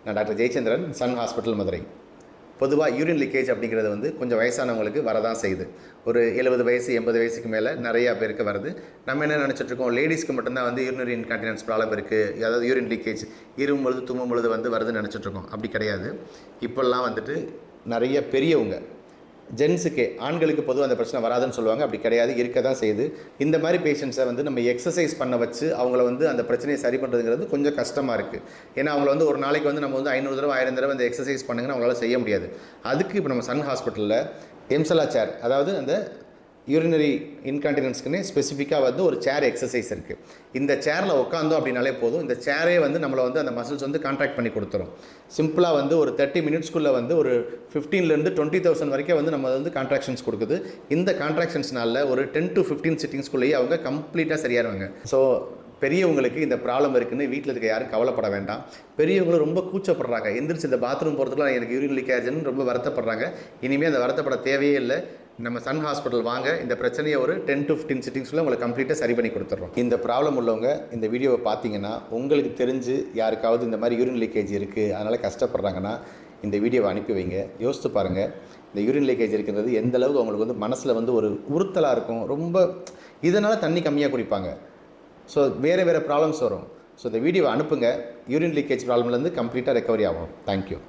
நான் doctor Jayachandran, Sun hospital, Madurai. பொதுவாக urine leakage அப்படிங்கிறது வந்து கொஞ்சம் வயசானவங்களுக்கு வரதான் செய்யுது. ஒரு 70 வயசு 80 வயசுக்கு மேலே நிறையா பேருக்கு வருது. நம்ம என்ன நினச்சிட்ருக்கோம், லேடிஸ்க்கு மட்டும்தான் வந்து யூரினரி இன்கான்டினன்ஸ் ப்ராப்ளம் இருக்குது, அதாவது யூரின் லீக்கேஜ் இருமும் பொழுது தும்மும் பொழுது வந்து வருதுன்னு நினச்சிட்ருக்கோம். அப்படி கிடையாது. இப்போல்லாம் வந்துட்டு நிறைய பெரியவங்க ஜென்ஸுக்கே, ஆண்களுக்கு பொதுவாக அந்த பிரச்சனை வராதுன்னு சொல்லுவாங்க. அப்படி கிடையாது, இருக்க தான் செய்யுது. இந்த மாதிரி பேஷண்ட்ஸை வந்து நம்ம எக்ஸசைஸ் பண்ண வச்சு அவங்கள வந்து அந்த பிரச்சனையை சரி பண்ணுறதுங்கிறது கொஞ்சம் கஷ்டமாக இருக்குது. ஏன்னா அவங்கள வந்து ஒரு நாளைக்கு வந்து நம்ம வந்து 500 தடவை 1000 தடவை அந்த எக்ஸசைஸ் பண்ணுங்கன்னா அவங்களால செய்ய முடியாது. அதுக்கு இப்போ நம்ம சன் ஹாஸ்பிட்டலில் எம்சலா சேர், அதாவது அந்த யூரினரி இன்கான்டினன்ஸ்க்குன்னு ஸ்பெசிஃபிக்காக வந்து ஒரு சேர் எக்ஸசைஸ் இருக்குது. இந்த சேரில் உட்காந்தோம் அப்படின்னாலே போதும், இந்த சேரே வந்து நம்மளை வந்து அந்த மசில்ஸ் வந்து கான்ட்ராக்ட் பண்ணி கொடுத்துரும். சிம்பிளாக வந்து ஒரு 30 மினிட்ஸ்க்குள்ளே வந்து ஒரு 15,000 to 20,000 வரைக்கும் வந்து நம்ம வந்து கான்ட்ராக்ஷன்ஸ் கொடுக்குது. இந்த கான்ட்ராக்ஷன்ஸ்னால ஒரு 10 to 15 சிட்டிங்ஸ்குள்ளேயே அவங்க கம்ப்ளீட்டாக சரியாயிருவாங்க. ஸோ பெரியவங்களுக்கு இந்த ப்ராப்ளம் இருக்குதுன்னு வீட்டில் இருக்க யாரும் கவலைப்பட வேண்டாம். பெரியவங்களும் ரொம்ப கூச்சப்படுறாங்க, எந்திரிச்சு இந்த பாத்ரூம் போகிறதுக்குலாம் எனக்கு யூரின் லீக்கேஜ்னு ரொம்ப வருத்தப்படுறாங்க. இனிமேல் அந்த வருத்தப்பட தேவையே இல்லை. நம்ம சன் ஹாஸ்பிட்டல் வாங்க, இந்த பிரச்சனையை ஒரு 10 to 15 சிட்டிங்ஸ்க்குள்ளே உங்களுக்கு கம்ப்ளீட்டாக சரி பண்ணி கொடுத்துட்றோம். இந்த ப்ராப்ளம் உள்ளவங்க இந்த வீடியோவை பார்த்தீங்கன்னா, உங்களுக்கு தெரிஞ்சு யாருக்காவது இந்த மாதிரி யூரின் லீக்கேஜ் இருக்குது, அதனால் கஷ்டப்படுறாங்கன்னா இந்த வீடியோவை அனுப்பி வைங்க. யோசித்து பாருங்கள், இந்த யூரின் லீக்கேஜ் இருக்கிறது எந்த அளவுக்கு அவங்களுக்கு வந்து மனசில் வந்து ஒரு உறுத்தலாக இருக்கும். ரொம்ப இதனால் தண்ணி கம்மியாக குடிப்பாங்க. ஸோ வேறு ப்ராப்ளம்ஸ் வரும். ஸோ இந்த வீடியோவை அனுப்புங்க. யூரின் லீக்கேஜ் ப்ராப்ளம்லேருந்து கம்ப்ளீட்டாக ரெக்கவரி ஆகும். தேங்க்யூ.